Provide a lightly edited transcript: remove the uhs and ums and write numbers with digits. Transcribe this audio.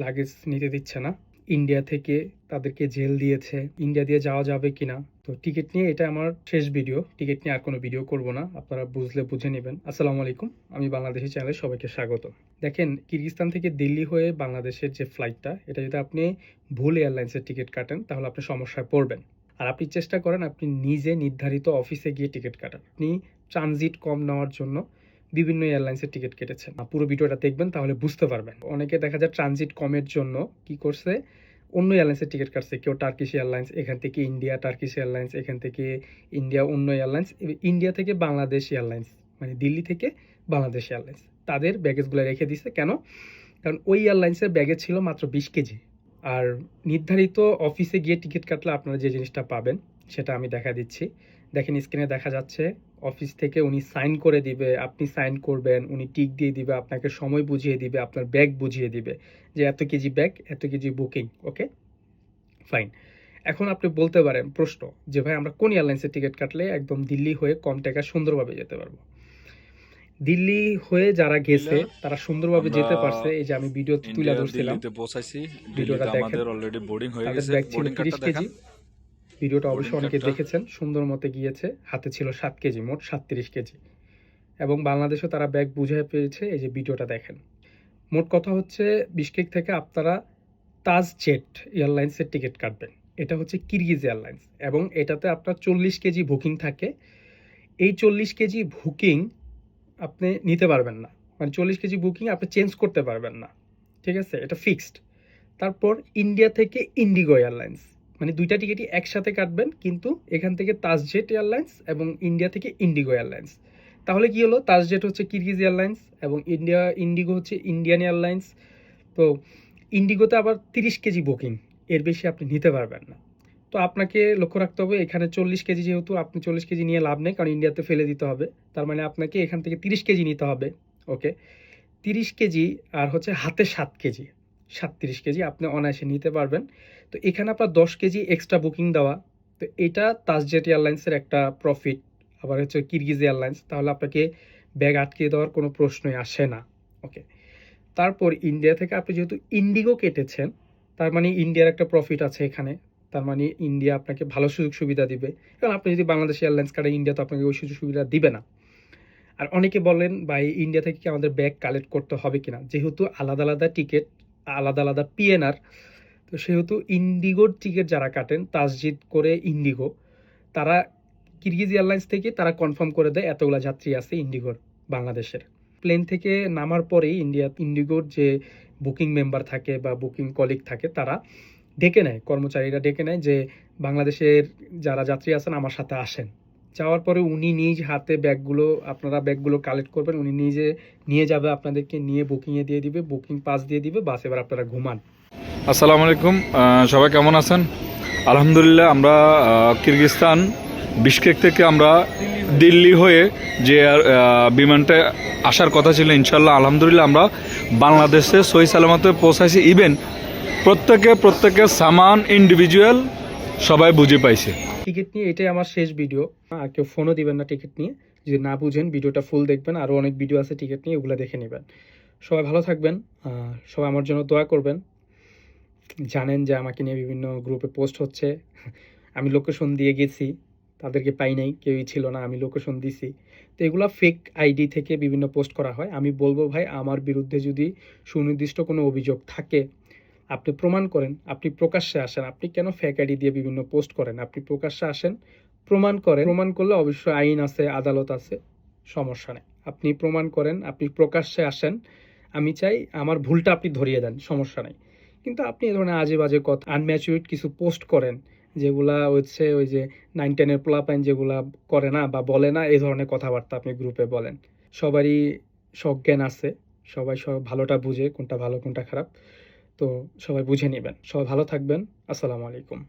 Luggage নিতে দিচ্ছে না। ইন্ডিয়া থেকে তাদেরকে জেল দিয়েছে। ইন্ডিয়া দিয়ে যাওয়া যাবে কিনা। তো টিকিট নিয়ে এটা আমার শেষ ভিডিও। টিকিট নিয়ে আর কোনো ভিডিও করব না। আপনারা বুঝলে বুঝে নেবেন। আসসালামু আলাইকুম। আমি বাংলাদেশি চ্যানেলে সবাইকে স্বাগত। দেখেন, কিরগিজস্তান থেকে দিল্লি হয়ে বাংলাদেশের যে ফ্লাইটটা, এটা যদি আপনি ভুল এয়ারলাইন্সের টিকিট কাটেন তাহলে আপনি সমস্যায় পড়বেন। আর আপনি চেষ্টা করেন আপনি নিজে নির্ধারিত অফিসে গিয়ে টিকিট কাটান। আপনি ট্রানজিট কম নেওয়ার জন্য বিভিন্ন এয়ারলাইন্সের টিকিট কেটেছেন। পুরো ভিডিওটা দেখবেন তাহলে বুঝতে পারবেন। অনেকে দেখা যায় ট্রানজিট কমের জন্য কি করছে, অন্য এয়ারলাইন্সের টিকিট কাটছে। কেউ টার্কিশ এয়ারলাইন্স, এখান থেকে ইন্ডিয়া, টার্কিশ এয়ারলাইন্স, এখান থেকে ইন্ডিয়া অন্য এয়ারলাইন্স, ইন্ডিয়া থেকে বাংলাদেশ এয়ারলাইন্স, মানে দিল্লি থেকে বাংলাদেশ এয়ারলাইন্স, তাদের ব্যাগেজগুলো রেখে দিছে। কেন? কারণ ওই এয়ারলাইন্সের ব্যাগেজ ছিল মাত্র 20 কেজি। আর নির্ধারিত অফিসে গিয়ে টিকিট কাটলে আপনারা যে জিনিসটা পাবেন সেটা আমি দেখা দিচ্ছি। দেখেন, স্ক্রিনে দেখা যাচ্ছে অফিস থেকে উনি সাইন করে দিবে, আপনি সাইন করবেন, উনি টিক দিয়ে দিবে, আপনাকে সময় বুঝিয়ে দিবে, আপনার ব্যাগ বুঝিয়ে দিবে যে এত কেজি ব্যাগ, এত কেজি বুকিং। ওকে, ফাইন। এখন আপনি বলতে পারেন প্রশ্ন যে ভাই, আমরা কোন এয়ারলাইন্সের টিকিট কাটলে একদম দিল্লি হয়ে কম টাকা সুন্দরভাবে যেতে পারবো? দিল্লি হয়ে যারা গেছে তারা সুন্দরভাবে আমরা যেতে পারছে। এই যে আমি ভিডিও তুলে ধরছিলাম, দিল্লিতে পৌঁছাইছি। ভিডিওটা দিল্লিতে দেখেন। আমাদের অলরেডি বোর্ডিং হয়ে তাদের গেছে। ব্যাগ ছিল বোর্ডিং 30 কার্ডটা কেজি। দেখান। ভিডিওটা বোর্ডিং অবশ্যই অনেকে কার্ডটা দেখেছেন। সুন্দর মতে গিয়েছে। হাতে ছিল 7 কেজি, মোট 37 কেজি। এবং বাংলাদেশেও তারা ব্যাগ বুঝে পেয়েছে। এই যে ভিডিওটা দেখেন। মোট কথা হচ্ছে, বিশকেক থেকে আপনারা তাজজেট এয়ারলাইন্সের টিকিট কাটবেন। এটা হচ্ছে কিরগিজ এয়ারলাইন্স এবং এটাতে আপনার 40 কেজি বুকিং থাকে। এই 40 কেজি বুকিং আপনি নিতে পারবেন না, মানে 40 কেজি বুকিং আপনি চেঞ্জ করতে পারবেন না। ঠিক আছে, এটা ফিক্সড। তারপর ইন্ডিয়া থেকে ইন্ডিগো এয়ারলাইন্স, মানে দুইটা টিকিটই একসাথে কাটবেন, কিন্তু এখান থেকে তাজজেট এয়ারলাইন্স এবং ইন্ডিয়া থেকে ইন্ডিগো এয়ারলাইন্স। তাহলে কি হলো, তাজজেট হচ্ছে কিরগিজ এয়ারলাইন্স এবং ইন্ডিগো হচ্ছে ইন্ডিয়ান এয়ারলাইন্স। তো ইন্ডিগোতে আবার 30 কেজি বুকিং, এর বেশি আপনি নিতে পারবেন না। তো আপনাকে লক্ষ্য রাখতে হবে, এখানে 40 কেজি, যেহেতু আপনি 40 কেজি নিয়ে লাভ নেই, কারণ ইন্ডিয়াতে ফেলে দিতে হবে। তার মানে আপনাকে এখান থেকে 30 কেজি নিতে হবে। ওকে, 30 কেজি আর হচ্ছে হাতে 7 কেজি, 37 কেজি আপনি অনায়াসে নিতে পারবেন। তো এখানে আপনার 10 কেজি এক্সট্রা বুকিং দেওয়া। তো এটা তাজজেট এয়ারলাইন্সের একটা প্রফিট। আবার হচ্ছে কিরগিজ এয়ারলাইন্স, তাহলে আপনাকে ব্যাগ আটকে দেওয়ার কোনো প্রশ্নই আসে না। ওকে, তারপর ইন্ডিয়া থেকে আপনি যেহেতু ইন্ডিগো কেটেছেন, তার মানে ইন্ডিয়ার একটা প্রফিট আছে এখানে। তার মানে ইন্ডিয়া আপনাকে ভালো সুযোগ সুবিধা দিবে। কারণ আপনি যদি বাংলাদেশ এয়ারলাইন্স কাটেন, ইন্ডিয়া তো আপনাকে ওই সুযোগ সুবিধা দিবে না। আর অনেকে বলেন ভাই, ইন্ডিয়া থেকে কি আমাদের ব্যাগ কালেক্ট করতে হবে কিনা? যেহেতু আলাদা আলাদা টিকিট, আলাদা আলাদা পিএনআর, তো সেহেতু ইন্ডিগোর টিকিট যারা কাটেন তাজজিদ করে ইন্ডিগো, তারা কিরগিজ এয়ারলাইন্স থেকে তারা কনফার্ম করে দেয় এতগুলা যাত্রী আছে ইন্ডিগোর বাংলাদেশের। প্লেন থেকে নামার পরেই ইন্ডিগোর যে বুকিং মেম্বার থাকে বা বুকিং কলিগ থাকে, তারা ডেকে নেয়, কর্মচারীরা ডেকে নেয় যে বাংলাদেশের যারা যাত্রী আছেন আমার সাথে আসেন। যাওয়ার পরে উনি নিজ হাতে ব্যাগগুলো, আপনারা ব্যাগগুলো কালেক্ট করবেন, উনি নিজে নিয়ে যাবে, আপনাদেরকে নিয়ে বুকিংয়ে দিয়ে দিবে, বুকিং পাস দিয়ে দিবে, বাস এবার আপনারা ঘুমান। আসসালামু আলাইকুম। সবাই কেমন আছেন? আলহামদুলিল্লাহ, আমরা কিরগিজস্তান বিশকেক থেকে আমরা দিল্লি হয়ে যে বিমানটা আসার কথা ছিল, ইনশাল্লাহ আলহামদুলিল্লাহ আমরা বাংলাদেশে সহি সালামতে পৌঁছাইছি। ইভেন প্রত্যেকে সামান ইন্ডিভিজুয়াল সবাই বুঝে পাইছে। টিকিট নিয়ে এটাই আমার শেষ ভিডিও। আর কেউ ফোনও দিবেন না টিকিট নিয়ে। যদি না বুঝেন, ভিডিওটা ফুল দেখবেন, আরও অনেক ভিডিও আছে টিকিট নিয়ে, ওগুলো দেখে নেবেন। সবাই ভালো থাকবেন। সবাই আমার জন্য দোয়া করবেন। জানেন যে আমাকে নিয়ে বিভিন্ন গ্রুপে পোস্ট হচ্ছে। আমি লোকেশন দিয়ে গেছি, তাদেরকে পাই নাই, কেউই ছিল না, আমি লোকেশন দিছি। তো এগুলো ফেক আইডি থেকে বিভিন্ন পোস্ট করা হয়। আমি বলবো ভাই, আমার বিরুদ্ধে যদি সুনির্দিষ্ট কোনো অভিযোগ থাকে, আপনি প্রমাণ করেন, আপনি প্রকাশ্যে আসেন। আপনি কেন ফেক আইডি দিয়ে বিভিন্ন পোস্ট করেন? আপনি প্রকাশ্যে আসেন, প্রমাণ করেন। প্রমাণ করলে অবশ্যই আইন আছে, আদালত আছে, সমস্যা নেই। আপনি প্রমাণ করেন, আপনি প্রকাশ্যে আসেন। আমি চাই আমার ভুলটা আপনি ধরিয়ে দেন, সমস্যা নেই। কিন্তু আপনি এই ধরনের আজে বাজে কথা, আনম্যাচুরিড কিছু পোস্ট করেন, যেগুলা হচ্ছে ওই যে 9-10-এর পোলাপাইন যেগুলা করে না বা বলে না, এই ধরনের কথাবার্তা আপনি গ্রুপে বলেন। সবারই সজ্ঞান আছে, সবাই সব ভালোটা বুঝে, কোনটা ভালো কোনটা খারাপ। তো সবাই বুঝে নেবেন। সবাই ভালো থাকবেন। আসসালামু আলাইকুম।